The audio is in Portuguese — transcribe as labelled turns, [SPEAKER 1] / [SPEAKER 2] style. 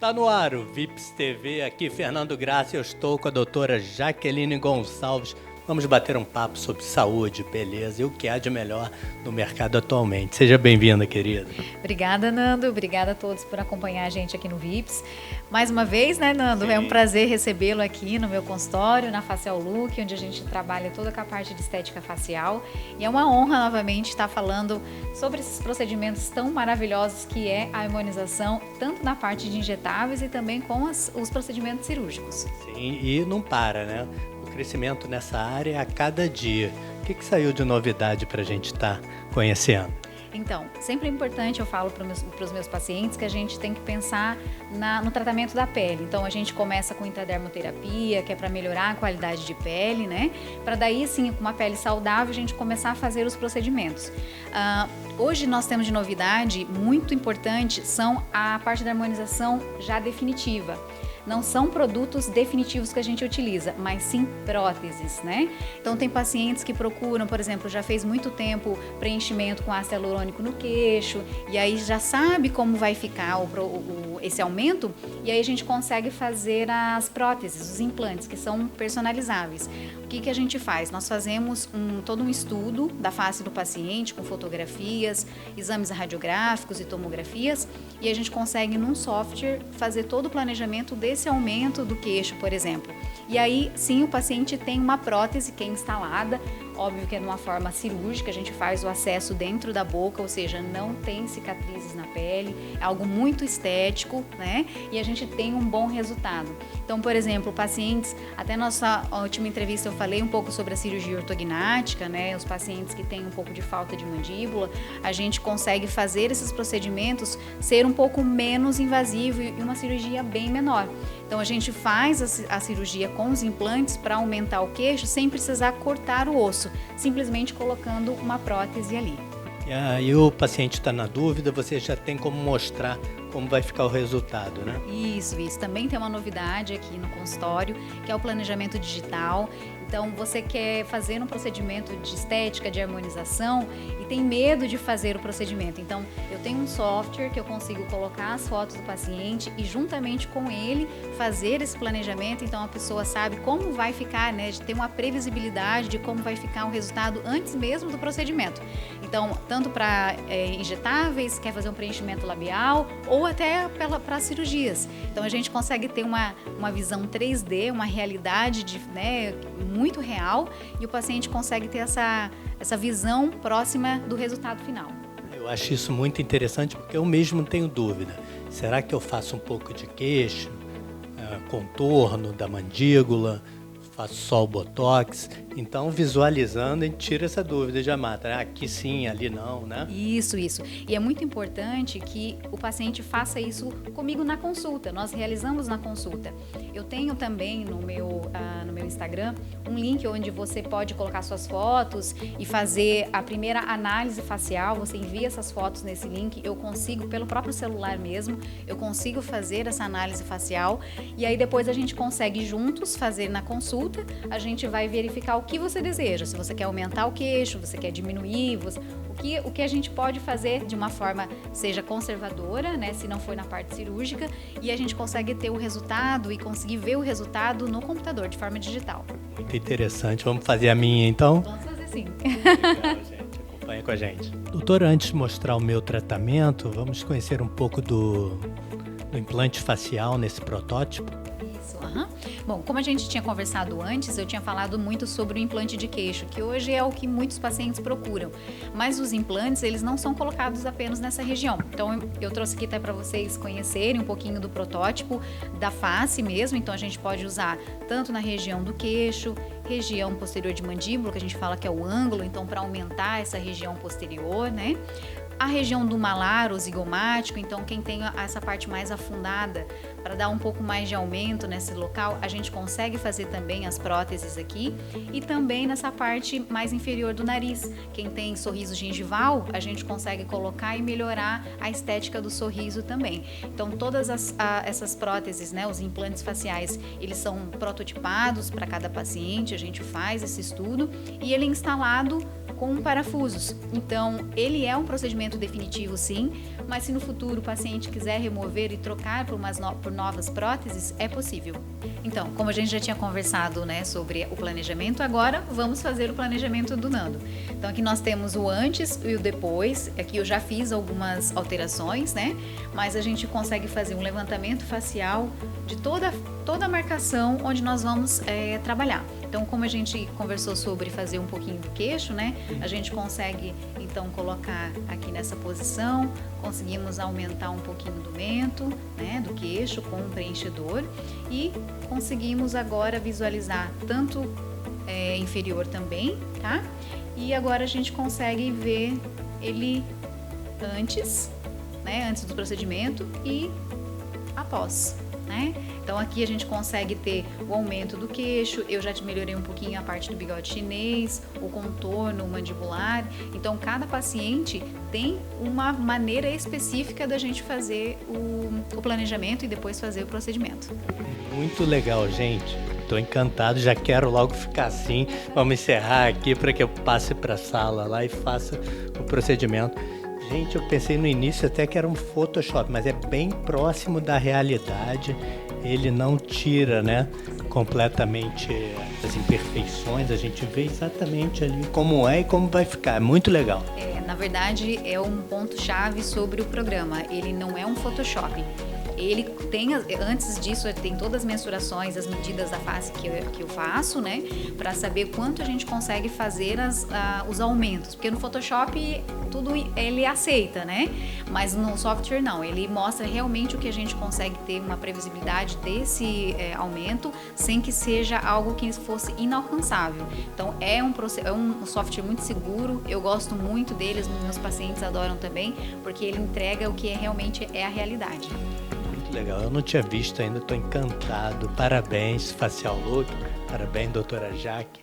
[SPEAKER 1] Tá no ar o VIPS TV, aqui Fernando Graça, eu estou com a doutora Jaqueline Gonçalves. Vamos bater um papo sobre saúde, beleza e o que há de melhor no mercado atualmente. Seja bem-vinda, querida.
[SPEAKER 2] Obrigada, Nando. Obrigada a todos por acompanhar a gente aqui no VIPS. Mais uma vez, né, Nando?
[SPEAKER 1] Sim.
[SPEAKER 2] É um prazer recebê-lo aqui no meu consultório, na Facial Look, onde a gente trabalha toda a parte de estética facial. E é uma honra, novamente, estar falando sobre esses procedimentos tão maravilhosos que é a harmonização, tanto na parte de injetáveis e também com os procedimentos cirúrgicos.
[SPEAKER 1] Sim, e não para, né? O crescimento nessa área é a cada dia. O que saiu de novidade para a gente estar conhecendo?
[SPEAKER 2] Então, sempre é importante, eu falo para os meus pacientes, que a gente tem que pensar no tratamento da pele. Então, a gente começa com intradermoterapia, que é para melhorar a qualidade de pele, né? Para daí, sim, com uma pele saudável, a gente começar a fazer os procedimentos. Hoje nós temos de novidade muito importante, são a parte da harmonização já definitiva. Não são produtos definitivos que a gente utiliza, mas sim próteses, né? Então tem pacientes que procuram, por exemplo, já fez muito tempo preenchimento com ácido hialurônico no queixo, e aí já sabe como vai ficar esse aumento, e aí a gente consegue fazer as próteses, os implantes, que são personalizáveis. O que a gente faz? Nós fazemos todo um estudo da face do paciente, com fotografias, exames radiográficos e tomografias, e a gente consegue, num software, fazer todo o planejamento desse aumento do queixo, por exemplo. E aí, sim, o paciente tem uma prótese que é instalada, óbvio que é de uma forma cirúrgica, a gente faz o acesso dentro da boca, ou seja, não tem cicatrizes na pele, é algo muito estético, né? E a gente tem um bom resultado. Então, por exemplo, pacientes, até nossa última entrevista eu falei um pouco sobre a cirurgia ortognática, né? Os pacientes que têm um pouco de falta de mandíbula, a gente consegue fazer esses procedimentos ser um pouco menos invasivo e uma cirurgia bem menor. Então, a gente faz a cirurgia com os implantes para aumentar o queixo sem precisar cortar o osso, simplesmente colocando uma prótese ali.
[SPEAKER 1] E aí o paciente está na dúvida, você já tem como mostrar como vai ficar o resultado, né?
[SPEAKER 2] Isso. Também tem uma novidade aqui no consultório, que é o planejamento digital. Então, você quer fazer um procedimento de estética, de harmonização e tem medo de fazer o procedimento. Então, eu tenho um software que eu consigo colocar as fotos do paciente e juntamente com ele fazer esse planejamento. Então, a pessoa sabe como vai ficar, né? De ter uma previsibilidade de como vai ficar o resultado antes mesmo do procedimento. Então, tanto para injetáveis, quer fazer um preenchimento labial ou até para cirurgias. Então, a gente consegue ter uma visão 3D, uma realidade né, muito real, e o paciente consegue ter essa visão próxima do resultado final.
[SPEAKER 1] Eu acho isso muito interessante porque eu mesmo tenho dúvida. Será que eu faço um pouco de queixo, contorno da mandíbula, faço só o botox? Então, visualizando, a gente tira essa dúvida, já mata. Aqui sim, ali não, né?
[SPEAKER 2] Isso. E é muito importante que o paciente faça isso comigo na consulta. Nós realizamos na consulta. Eu tenho também no meu Instagram um link onde você pode colocar suas fotos e fazer a primeira análise facial. Você envia essas fotos nesse link. Eu consigo, pelo próprio celular mesmo, eu consigo fazer essa análise facial. E aí depois a gente consegue juntos fazer na consulta. A gente vai verificar o que você deseja, se você quer aumentar o queixo, você quer diminuir, o que a gente pode fazer de uma forma seja conservadora, né, se não for na parte cirúrgica, e a gente consegue ter o resultado e conseguir ver o resultado no computador, de forma digital.
[SPEAKER 1] Muito interessante. Vamos fazer a minha, então?
[SPEAKER 2] Vamos fazer sim.
[SPEAKER 1] Legal, gente. Acompanha com a gente. Doutora, antes de mostrar o meu tratamento, vamos conhecer um pouco do implante facial nesse protótipo?
[SPEAKER 2] Isso, Bom, como a gente tinha conversado antes, eu tinha falado muito sobre o implante de queixo, que hoje é o que muitos pacientes procuram. Mas os implantes, eles não são colocados apenas nessa região. Então, eu trouxe aqui até para vocês conhecerem um pouquinho do protótipo da face mesmo. Então, a gente pode usar tanto na região do queixo, região posterior de mandíbula, que a gente fala que é o ângulo, então para aumentar essa região posterior, né? A região do malar, o zigomático, então quem tem essa parte mais afundada, para dar um pouco mais de aumento nesse local, a gente consegue fazer também as próteses aqui. E também nessa parte mais inferior do nariz, quem tem sorriso gengival, a gente consegue colocar e melhorar a estética do sorriso também. Então todas essas próteses, né, os implantes faciais, eles são prototipados para cada paciente, a gente faz esse estudo e ele é instalado com parafusos. Então, ele é um procedimento definitivo, sim, mas se no futuro o paciente quiser remover e trocar por novas próteses, é possível. Então, como a gente já tinha conversado, né, sobre o planejamento, agora vamos fazer o planejamento do Nando. Então, aqui nós temos o antes e o depois. Aqui eu já fiz algumas alterações, né? Mas a gente consegue fazer um levantamento facial de toda a marcação onde nós vamos trabalhar. Então, como a gente conversou sobre fazer um pouquinho do queixo, né? A gente consegue, então, colocar aqui nessa posição, conseguimos aumentar um pouquinho do mento, né? Do queixo com um preenchedor e conseguimos agora visualizar tanto inferior também, tá? E agora a gente consegue ver ele antes, né? Antes do procedimento e após, né? Então aqui a gente consegue ter o aumento do queixo, eu já melhorei um pouquinho a parte do bigode chinês, o contorno mandibular. Então cada paciente tem uma maneira específica da gente fazer o planejamento e depois fazer o procedimento.
[SPEAKER 1] Muito legal, gente. Estou encantado, já quero logo ficar assim. Vamos encerrar aqui para que eu passe para a sala lá e faça o procedimento. Gente, eu pensei no início até que era um Photoshop, mas é bem próximo da realidade. Ele não tira, né, completamente as imperfeições. A gente vê exatamente ali como é e como vai ficar. É muito legal.
[SPEAKER 2] Na verdade, é um ponto-chave sobre o programa. Ele não é um Photoshop. Ele tem, antes disso, tem todas as mensurações, as medidas da face que eu faço, né? Para saber quanto a gente consegue fazer os aumentos. Porque no Photoshop tudo ele aceita, né? Mas no software não. Ele mostra realmente o que a gente consegue ter uma previsibilidade desse aumento sem que seja algo que fosse inalcançável. Então é um software muito seguro. Eu gosto muito deles, meus pacientes adoram também, porque ele entrega o que realmente é a realidade.
[SPEAKER 1] Legal, eu não tinha visto ainda, estou encantado. Parabéns, Facial Look. Parabéns, doutora Jaque.